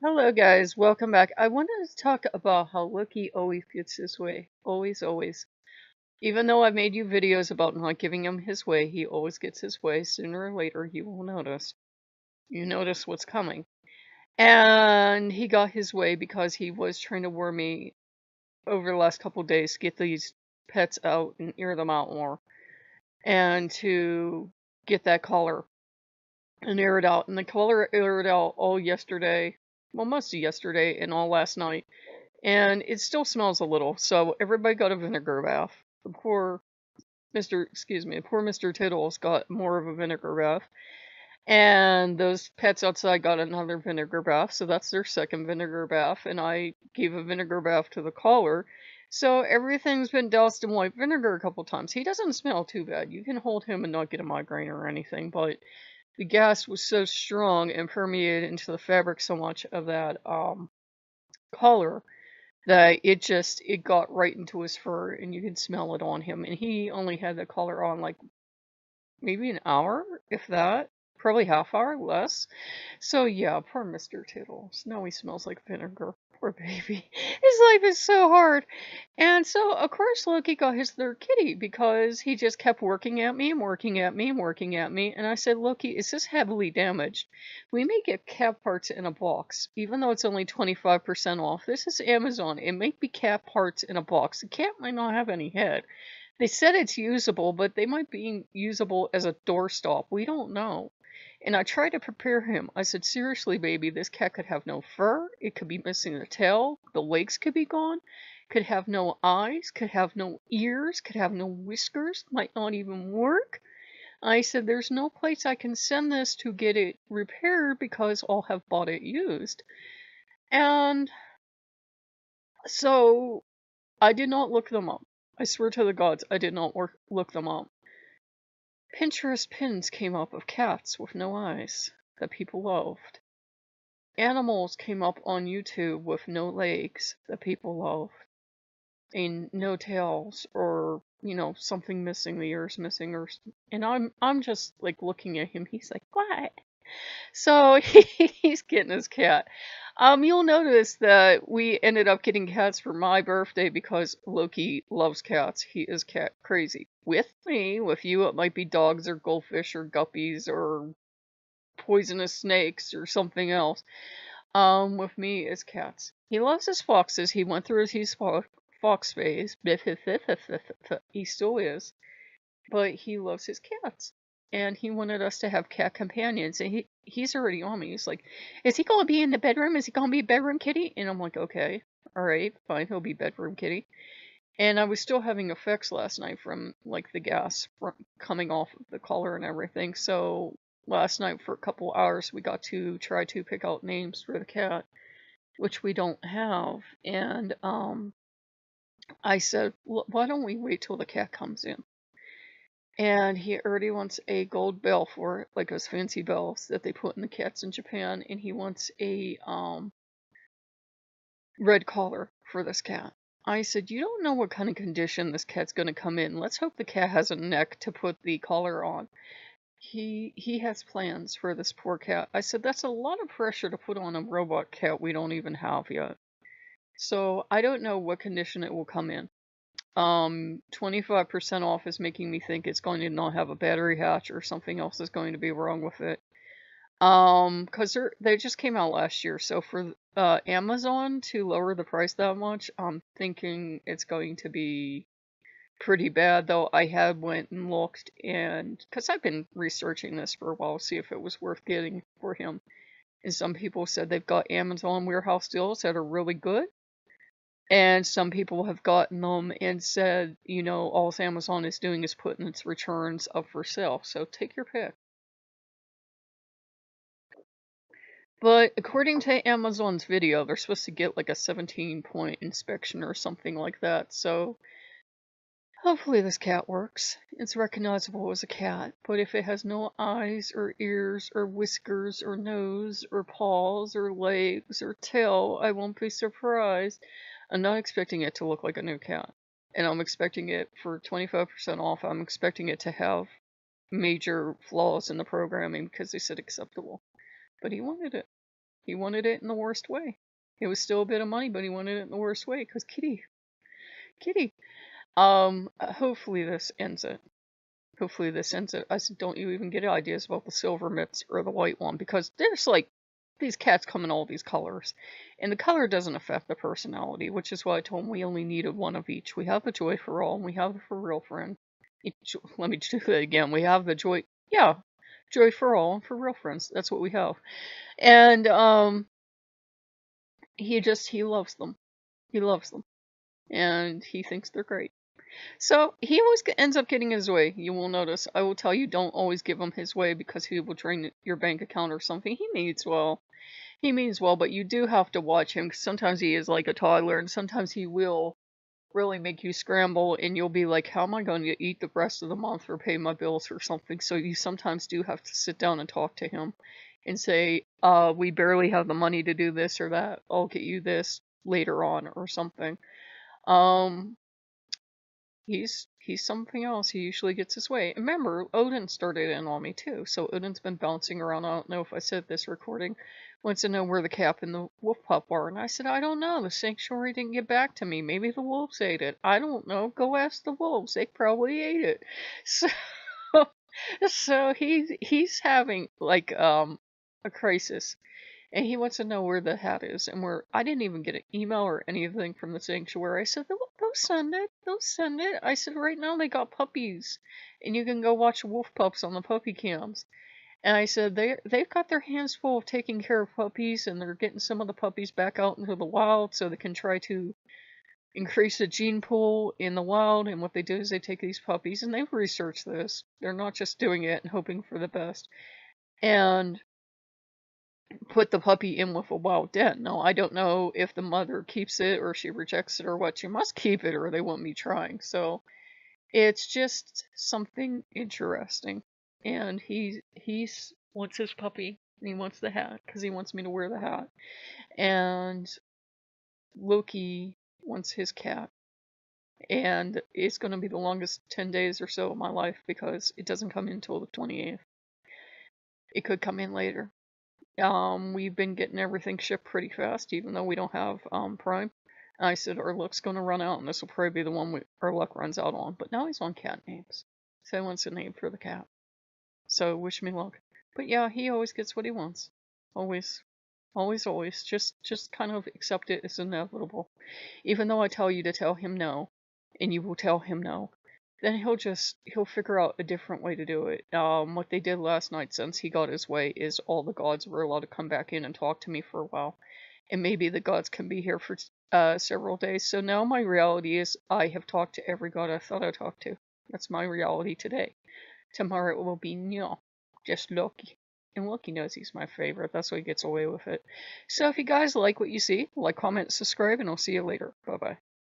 Hello, guys. Welcome back. I wanted to talk about how Loki always gets his way. Always, always. Even though I've made you videos about not giving him his way, he always gets his way. Sooner or later, you will notice. You notice what's coming. And he got his way because he was trying to lure me over the last couple of days to get these pets out and air them out more. And to get that collar and air it out. And the collar aired out all yesterday. Well, most of yesterday and all last night. And it still smells a little, so everybody got a vinegar bath. The poor Mr. Tittles got more of a vinegar bath. And those pets outside got another vinegar bath, so that's their second vinegar bath. And I gave a vinegar bath to the collar. So everything's been doused in white vinegar a couple times. He doesn't smell too bad. You can hold him and not get a migraine or anything, but the gas was so strong and permeated into the fabric so much of that collar that it got right into his fur and you could smell it on him. And he only had the collar on like maybe an hour, if that. Probably half hour, less. So yeah, poor Mr. Tittles. Now he smells like vinegar. Poor baby. His life is so hard. And so, of course, Loki got his third kitty because he just kept working at me and working at me and working at me. And I said, Loki, is this heavily damaged? We may get cat parts in a box, even though it's only 25% off. This is Amazon. It may be cat parts in a box. The cat might not have any head. They said it's usable, but they might be usable as a doorstop. We don't know. And I tried to prepare him. I said, seriously, baby, this cat could have no fur. It could be missing a tail. The legs could be gone. Could have no eyes. Could have no ears. Could have no whiskers. Might not even work. I said, there's no place I can send this to get it repaired because I'll have bought it used. And so I did not look them up. I swear to the gods, I did not look them up. Pinterest pins came up of cats with no eyes that people loved. Animals came up on YouTube with no legs that people loved. And no tails, or something missing, the ears missing, and I'm just like looking at him. He's like, what? So he's getting his cat. You'll notice that we ended up getting cats for my birthday because Loki loves cats. He is cat crazy. With me, with you, it might be dogs or goldfish or guppies or poisonous snakes or something else. With me, it's cats. He loves his foxes. He went through his fox phase. He still is. But he loves his cats. And he wanted us to have cat companions. And he's already on me. He's like, is he going to be in the bedroom? Is he going to be a bedroom kitty? And I'm like, okay, all right, fine, he'll be bedroom kitty. And I was still having effects last night from like the gas coming off of the collar and everything. So last night for a couple hours we got to try to pick out names for the cat, which we don't have. And I said, why don't we wait till the cat comes in? And he already wants a gold bell for it, like those fancy bells that they put in the cats in Japan. And he wants a red collar for this cat. I said, you don't know what kind of condition this cat's going to come in. Let's hope the cat has a neck to put the collar on. He has plans for this poor cat. I said, that's a lot of pressure to put on a robot cat we don't even have yet. So I don't know what condition it will come in. 25% off is making me think it's going to not have a battery hatch or something else is going to be wrong with it. Because they just came out last year, so for Amazon to lower the price that much, I'm thinking it's going to be pretty bad. Though I had went and looked, and because I've been researching this for a while to see if it was worth getting for him, and some people said they've got Amazon warehouse deals that are really good. And some people have gotten them and said, all Amazon is doing is putting its returns up for sale. So take your pick. But according to Amazon's video, they're supposed to get like a 17-point inspection or something like that. So hopefully this cat works. It's recognizable as a cat. But if it has no eyes or ears or whiskers or nose or paws or legs or tail, I won't be surprised. I'm not expecting it to look like a new cat. And I'm expecting it for 25% off. I'm expecting it to have major flaws in the programming because they said acceptable. But he wanted it. He wanted it in the worst way. It was still a bit of money, but he wanted it in the worst way because Kitty. Hopefully this ends it. Hopefully this ends it. I said, don't you even get ideas about the silver mitts or the white one, because there's like, these cats come in all these colors, and the color doesn't affect the personality, which is why I told him we only needed one of each. We have the joy for all, and we have the for real friend. Let me do that again. We have the joy, yeah, joy for all and for real friends. That's what we have. And he loves them. He loves them, and he thinks they're great. So he always ends up getting his way. You will notice. I will tell you, don't always give him his way because he will drain your bank account or something. He means well. He means well, but you do have to watch him because sometimes he is like a toddler, and sometimes he will really make you scramble, and you'll be like, how am I going to eat the rest of the month or pay my bills or something? So you sometimes do have to sit down and talk to him and say, we barely have the money to do this or that. I'll get you this later on or something. He's something else. He usually gets his way. And remember, Odin started in on me too. So Odin's been bouncing around. I don't know if I said this recording. Wants to know where the cap and the wolf pup are. And I said, I don't know. The sanctuary didn't get back to me. Maybe the wolves ate it. I don't know. Go ask the wolves. They probably ate it. So he's having like a crisis. And he wants to know where the hat is, and I didn't even get an email or anything from the sanctuary. I said, they'll send it. They'll send it. I said, right now they got puppies, and you can go watch wolf pups on the puppy cams. And I said, they've got their hands full of taking care of puppies, and they're getting some of the puppies back out into the wild so they can try to increase the gene pool in the wild. And what they do is they take these puppies, and they've researched this. They're not just doing it and hoping for the best. And put the puppy in with a wild den. Now, I don't know if the mother keeps it or she rejects it or what. She must keep it or they won't be trying. So it's just something interesting. And he wants his puppy and he wants the hat because he wants me to wear the hat. And Loki wants his cat. And it's going to be the longest 10 days or so of my life because it doesn't come in until the 28th. It could come in later. We've been getting everything shipped pretty fast, even though we don't have Prime. And I said our luck's going to run out, and this will probably be the one our luck runs out on. But now he's on cat names, so he wants a name for the cat. So wish me luck. But yeah, he always gets what he wants. Always, always, always. Just kind of accept it as inevitable. Even though I tell you to tell him no, and you will tell him no, then he'll figure out a different way to do it. What they did last night, since he got his way, is all the gods were allowed to come back in and talk to me for a while. And maybe the gods can be here for several days. So now my reality is I have talked to every god I thought I talked to. That's my reality today. Tomorrow it will be no, just Loki. And Loki knows he's my favorite. That's why he gets away with it. So if you guys like what you see, like, comment, subscribe, and I'll see you later. Bye-bye.